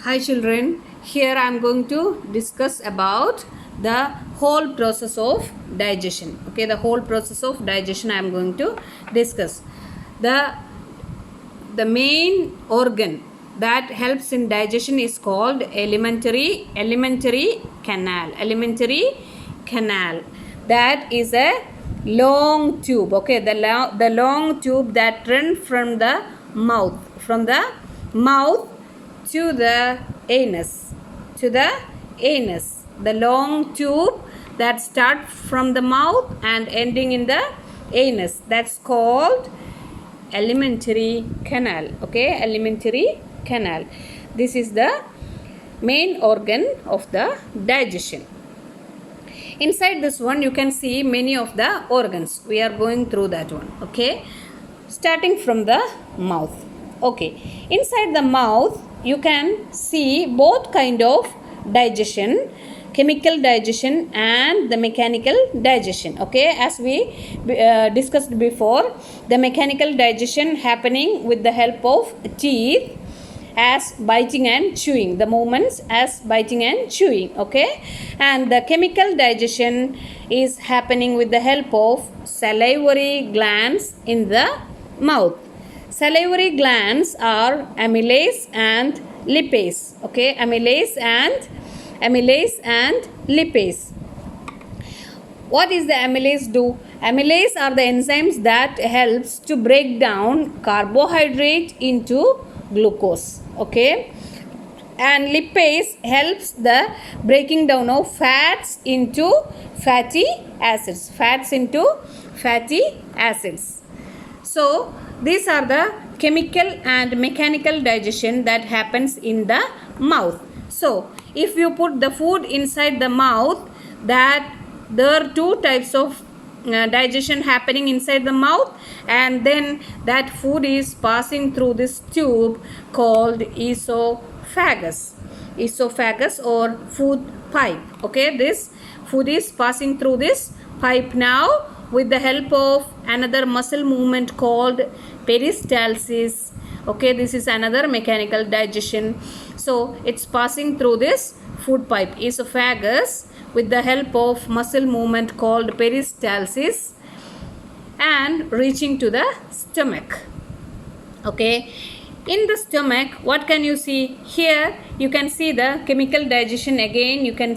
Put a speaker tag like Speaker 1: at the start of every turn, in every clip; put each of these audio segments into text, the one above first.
Speaker 1: Hi children, here I am going to discuss about the whole process of digestion. Okay, the whole process of digestion I am going to discuss. The the main organ that helps in digestion is called alimentary canal. Alimentary canal. That is a long tube. Okay, the long tube that runs from the mouth to the anus. To the anus. The long tube that starts from the mouth and ending in the anus. That's called alimentary canal. Okay, alimentary canal. This is the main organ of the digestion. Inside this one you can see many of the organs. We are going through that one. Okay, starting from the mouth. Okay, inside the mouth you can see both kind of digestion, chemical digestion and the mechanical digestion. Okay, as we discussed before, the mechanical digestion happening with the help of teeth as biting and chewing, the movements as biting and chewing. Okay, and the chemical digestion is happening with the help of salivary glands in the mouth. Salivary glands are amylase and lipase. Okay, amylase and lipase. What is the amylase do? Amylase are the enzymes that helps to break down carbohydrate into glucose. Okay, and lipase helps the breaking down of fats into fatty acids. So these are the chemical and mechanical digestion that happens in the mouth. So if you put the food inside the mouth, that there are two types of digestion happening inside the mouth, and then that food is passing through this tube called esophagus or food pipe. Okay, this food is passing through this pipe now with the help of another muscle movement called peristalsis. Okay, this is another mechanical digestion. So it's passing through this food pipe, esophagus, with the help of muscle movement called peristalsis and reaching to the stomach. Okay, in the stomach, what can you see? Here you can see the chemical digestion again. You can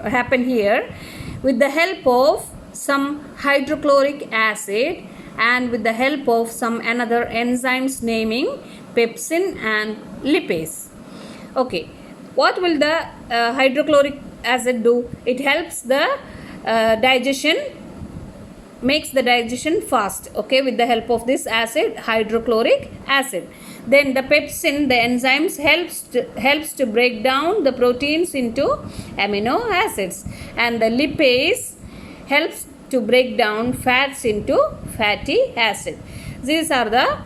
Speaker 1: happen here with the help of some hydrochloric acid and with the help of some another enzymes naming pepsin and lipase. Okay, what will the hydrochloric acid do? It helps the digestion, makes the digestion fast. Okay, with the help of this acid, hydrochloric acid. Then the pepsin, the enzymes helps to break down the proteins into amino acids, and the lipase helps to break down fats into fatty acid. These are the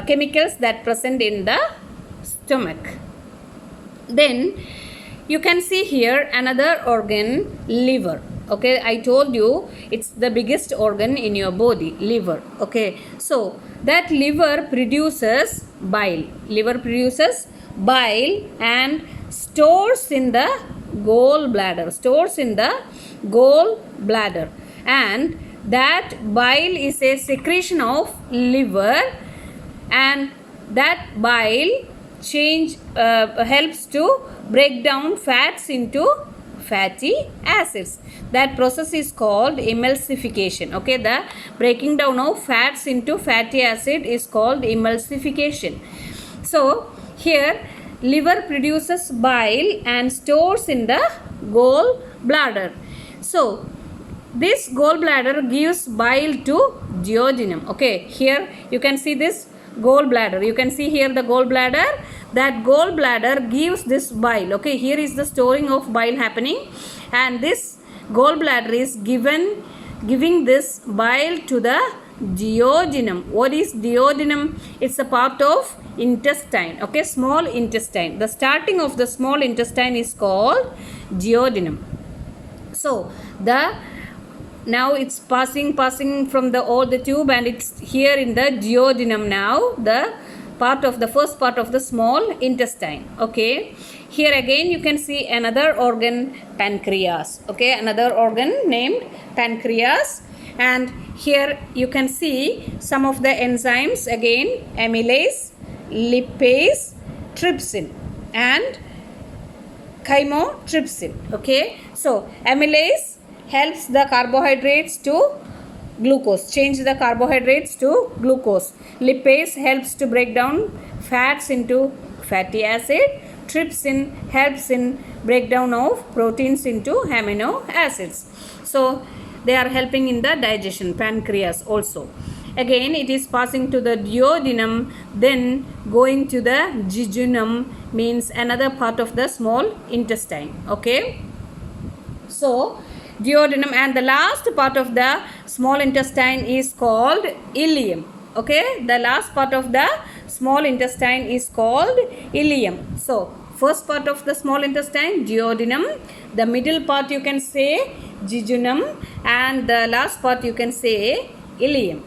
Speaker 1: chemicals that present in the stomach. Then you can see here another organ, liver. Okay, I told you it's the biggest organ in your body, liver. Okay, so that liver produces bile. Liver produces bile and stores in the gallbladder. And that bile is a secretion of liver, and that bile helps to break down fats into fatty acids. That process is called emulsification. Okay, the breaking down of fats into fatty acid is called emulsification. So here liver produces bile and stores in the gallbladder. So this gallbladder gives bile to duodenum. Okay, here you can see this gallbladder. You can see here the gallbladder. That gallbladder gives this bile. Okay, here is the storing of bile happening, and this gallbladder is giving this bile to the duodenum. What is duodenum? It's a part of intestine. Okay, small intestine. The starting of the small intestine is called duodenum. So now it's passing from all the tube, and it's here in the duodenum now. The part of the first part of the small intestine. Okay, here again you can see another organ, pancreas. Okay, another organ named pancreas, and here you can see some of the enzymes again: amylase, lipase, trypsin and chymotrypsin. Okay, so amylase helps the carbohydrates to glucose, change the carbohydrates to glucose. Lipase helps to break down fats into fatty acid. Trypsin helps in breakdown of proteins into amino acids. So they are helping in the digestion. Pancreas also, again it is passing to the duodenum, then going to the jejunum, means another part of the small intestine. Okay, so duodenum, and the last part of the small intestine is called ileum. Okay, the last part of the small intestine is called ileum. So first part of the small intestine, duodenum, the middle part you can say jejunum, and the last part you can say ileum.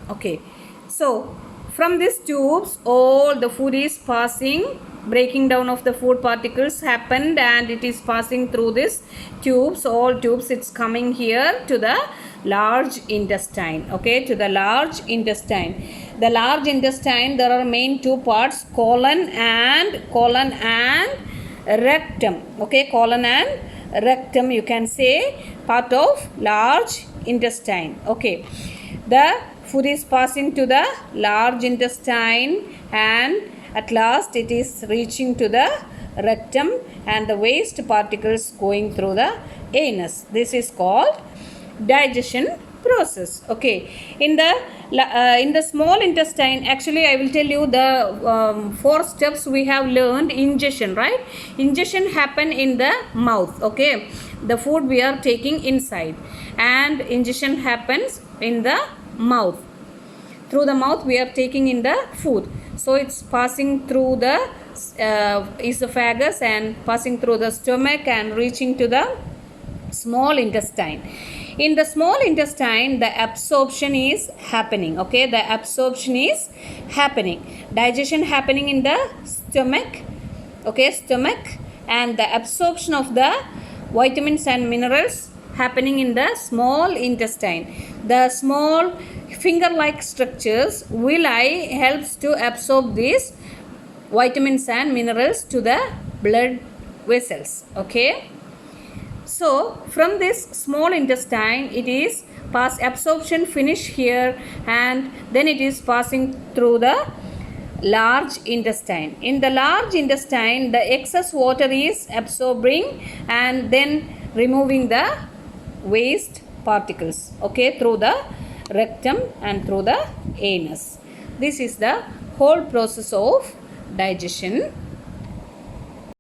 Speaker 1: Okay, so from these tubes all the food is passing, breaking down of the food particles happened, and it is passing through this tubes, all tubes, it's coming here to the large intestine. Okay, to the large intestine. The large intestine, there are main two parts, colon and rectum. Okay, colon and rectum you can say part of large intestine. Okay, the food is passing to the large intestine, and at last it is reaching to the rectum, and the waste particles going through the anus. This is called digestion process. Okay, in the small intestine, actually I will tell you the 4 steps we have learned. Ingestion, right? Ingestion happen in the mouth. Okay, the food we are taking inside, and ingestion happens in the mouth. Through the mouth we are taking in the food, so it's passing through the esophagus and passing through the stomach and reaching to the small intestine. In the small intestine the absorption is happening. Okay, the absorption is happening, digestion happening in the stomach. Okay, stomach, and the absorption of the vitamins and minerals happening in the small intestine. The small finger-like structures, villi, helps to absorb these vitamins and minerals to the blood vessels. Okay, so from this small intestine it is absorption finish here, and then it is passing through the large intestine. In the large intestine the excess water is absorbing and then removing the waste particles. Okay, through the rectum and through the anus. This is the whole process of digestion.